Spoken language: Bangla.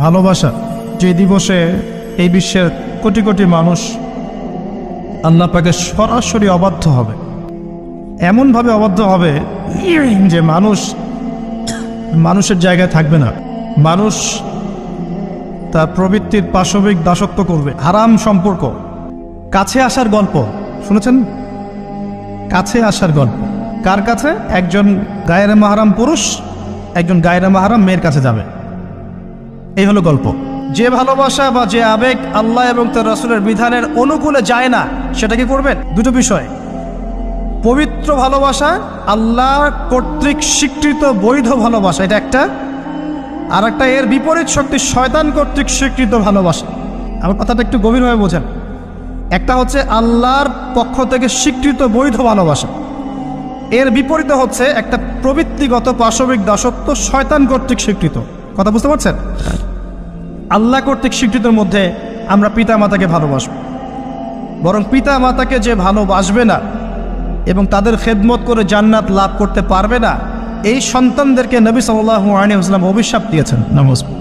ভালোবাসা যে দিবসে এই বিশ্বের কোটি কোটি মানুষ আল্লাহ পাকে সরাসরি অবাধ্য হবে, এমনভাবে অবাধ্য হবে যে মানুষের জায়গায় থাকবে না। মানুষ তার প্রবৃত্তির পাশবিক দাসত্ব করবে। হারাম সম্পর্ক, কাছে আসার গল্প শুনেছেন? কাছে আসার গল্প কার কাছে? একজন গায়রে মাহরাম পুরুষ একজন গায়রে মাহরাম মেয়ের কাছে যাবে, এই হলো গল্প। যে ভালোবাসা বা যে আবেগ আল্লাহ এবং তার রাসূলের বিধানের অনুকূলে যায় না, সেটা কি করবেন? দুটো বিষয়, পবিত্র ভালোবাসা, আল্লাহ কর্তৃক স্বীকৃত বৈধ ভালোবাসা, এটা একটা। আর একটা এর বিপরীত শক্তি শয়তান কর্তৃক স্বীকৃত ভালোবাসা। আমার কথাটা একটু গভীরভাবে বোঝেন। একটা হচ্ছে আল্লাহর পক্ষ থেকে স্বীকৃত বৈধ ভালোবাসা, এর বিপরীতে হচ্ছে একটা প্রবৃত্তিগত পাশবিক দাসত্ব শয়তান কর্তৃক স্বীকৃত। কথা বুঝতে পারছেন? আল্লাহ কর্তৃক স্বীকৃতির মধ্যে আমরা পিতা মাতাকে ভালোবাসব, বরং পিতা মাতাকে যে ভালোবাসবে না এবং তাদের খেদমত করে জান্নাত লাভ করতে পারবে না, এই সন্তানদেরকে নবী সাল্লাল্লাহু আলাইহি ওয়াসাল্লাম অভিশাপ দিয়েছেন। নমস্কার।